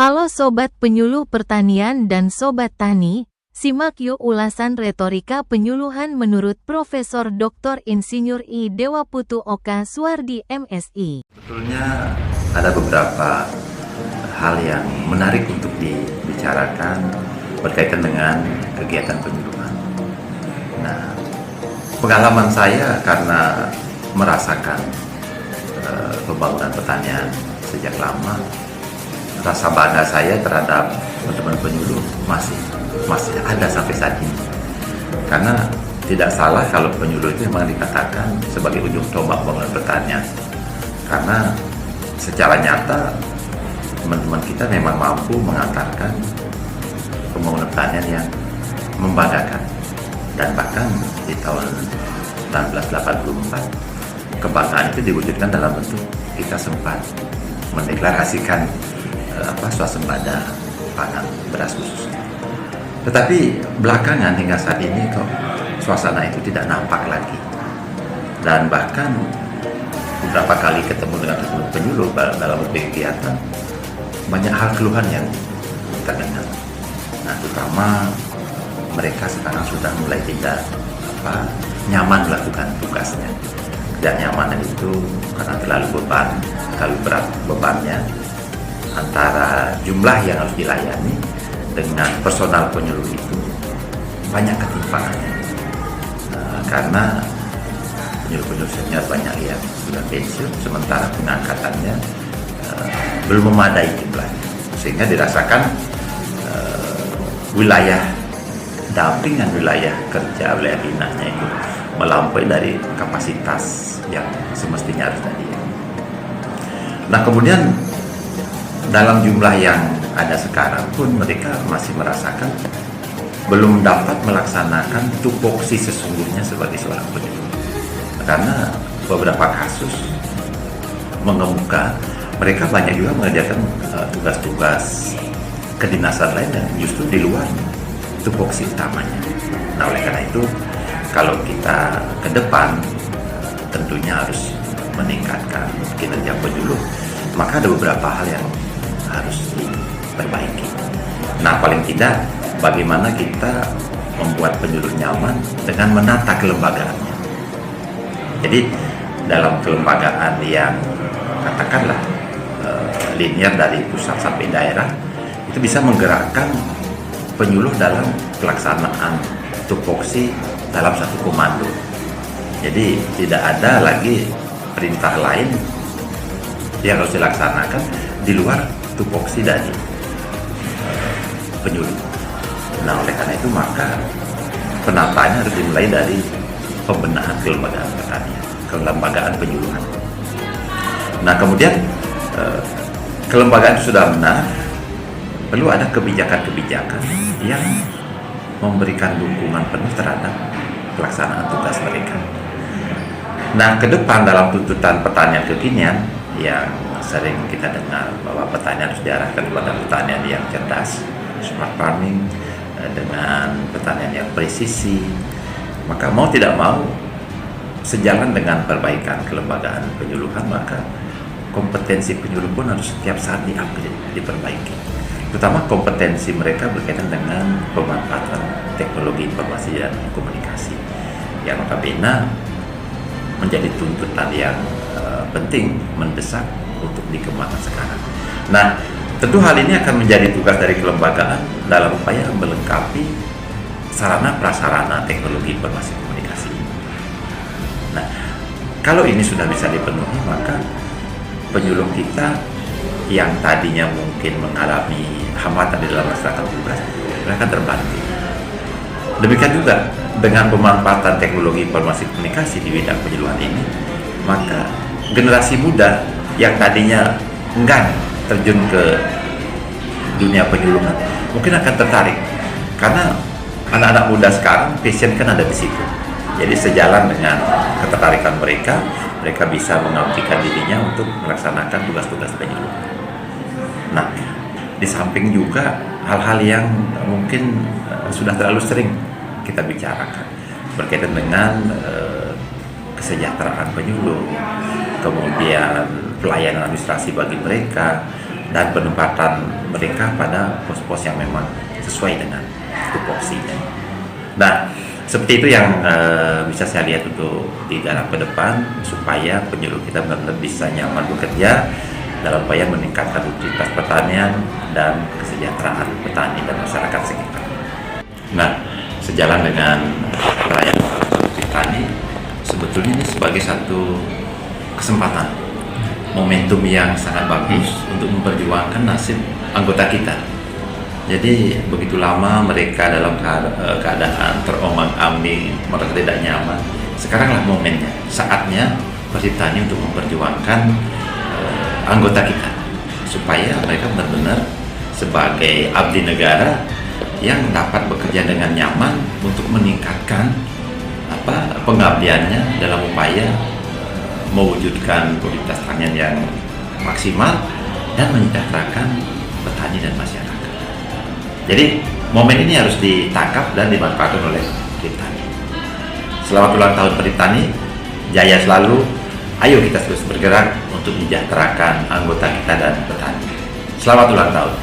Halo Sobat Penyuluh Pertanian dan Sobat Tani, simak yuk ulasan retorika penyuluhan menurut Profesor Dr. Insinyur I Dewaputu Oka Suwardi MSI. Sebetulnya ada beberapa hal yang menarik untuk dibicarakan berkaitan dengan kegiatan penyuluhan. Nah, pengalaman saya karena merasakan pembangunan pertanian sejak lama, rasa bangga saya terhadap teman-teman penyuluh masih ada sampai saat ini. Karena tidak salah kalau penyuluh itu memang dikatakan sebagai ujung tombak pembangunan pertanian. Karena secara nyata teman-teman kita memang mampu mengantarkan pembangunan pertanian yang membanggakan. Dan bahkan di tahun 1984 kebanggaan itu diwujudkan dalam bentuk kita sempat mendeklarasikan swasembada pangan beras khususnya. Tetapi belakangan hingga saat ini kok suasana itu tidak nampak lagi. Dan bahkan beberapa kali ketemu dengan penyuluh dalam kegiatan, banyak hal keluhan yang kita dengar. Nah, terutama mereka sekarang sudah mulai tidak nyaman melakukan tugasnya. Tidak nyaman itu karena terlalu berat bebannya, antara jumlah yang harus dilayani dengan personal penyuluh itu banyak ketimpangannya. Karena penyuluh-penyuluhnya banyak yang sudah pensiun, sementara pengangkatannya belum memadai jumlahnya, sehingga dirasakan wilayah dampingan, wilayah kerja, wilayah binanya itu melampaui dari kapasitas yang semestinya harus tadi. Nah, kemudian dalam jumlah yang ada sekarang pun mereka masih merasakan belum dapat melaksanakan tupoksi sesungguhnya sebagai seorang penyuluh. Karena beberapa kasus mengemuka mereka banyak juga mengerjakan tugas-tugas kedinasan lain dan justru di luar tupoksi utamanya. Nah, oleh karena itu kalau kita ke depan tentunya harus meningkatkan kinerja penyuluh, maka ada beberapa hal yang harus diperbaiki. Nah, paling tidak bagaimana kita membuat penyuluh nyaman dengan menata kelembagaannya. Jadi dalam kelembagaan yang katakanlah linear dari pusat sampai daerah, itu bisa menggerakkan penyuluh dalam pelaksanaan tupoksi dalam satu komando. Jadi tidak ada lagi perintah lain yang harus dilaksanakan di luar tupoksi dari penyuluh. Nah, oleh karena itu maka penataannya harus dimulai dari pembenahan kelembagaan pertanian, kelembagaan penyuluhan. Nah, kemudian kelembagaan itu sudah benar, perlu ada kebijakan-kebijakan yang memberikan dukungan penuh terhadap pelaksanaan tugas mereka. Nah, ke depan dalam tuntutan pertanian kekinian yang sering kita dengar bahwa pertanian harus diarahkan kepada pertanian yang cerdas, smart farming, dengan pertanian yang presisi, maka mau tidak mau sejalan dengan perbaikan kelembagaan penyuluhan, maka kompetensi penyuluh pun harus setiap saat diupgrade, diperbaiki. Terutama kompetensi mereka berkaitan dengan pemanfaatan teknologi informasi dan komunikasi yang notabene menjadi tuntutan yang penting, mendesak untuk dikembangkan sekarang. Nah, tentu hal ini akan menjadi tugas dari kelembagaan dalam upaya melengkapi sarana prasarana teknologi informasi komunikasi. Nah, kalau ini sudah bisa dipenuhi, maka penyuluh kita yang tadinya mungkin mengalami hambatan di dalam melaksanakan tugas, mereka terbantu. Demikian juga dengan pemanfaatan teknologi informasi komunikasi di bidang penyuluhan ini, maka generasi muda yang tadinya enggan terjun ke dunia penyuluhan mungkin akan tertarik, karena anak-anak muda sekarang passion kan ada di situ. Jadi sejalan dengan ketertarikan mereka bisa mengabdikan dirinya untuk melaksanakan tugas-tugas penyuluh. Nah, di samping juga hal-hal yang mungkin sudah terlalu sering kita bicarakan berkaitan dengan kesejahteraan penyuluh, kemudian pelayanan administrasi bagi mereka, dan penempatan mereka pada pos-pos yang memang sesuai dengan tupoksinya. Nah, seperti itu yang bisa saya lihat untuk di dalam ke depan, supaya penyuluh kita benar-benar bisa nyaman bekerja dalam upaya meningkatkan produktivitas pertanian dan kesejahteraan petani dan masyarakat sekitar. Nah, sejalan dengan perayaan Idul Tani, sebetulnya ini sebagai satu kesempatan, momentum yang sangat bagus untuk memperjuangkan nasib anggota kita. Jadi begitu lama mereka dalam keadaan terombang-ambing, mereka tidak nyaman. Sekaranglah momennya, saatnya Persib Tani untuk memperjuangkan anggota kita, supaya mereka benar-benar sebagai abdi negara yang dapat bekerja dengan nyaman untuk meningkatkan pengabdiannya dalam upaya mewujudkan produktivitas pertanian yang maksimal dan menyejahterakan petani dan masyarakat. Jadi momen ini harus ditangkap dan dimanfaatkan oleh Persib Tani. Selamat ulang tahun Persib Tani, jaya selalu. Ayo kita terus bergerak untuk menyejahterakan anggota kita dan petani. Selamat ulang tahun.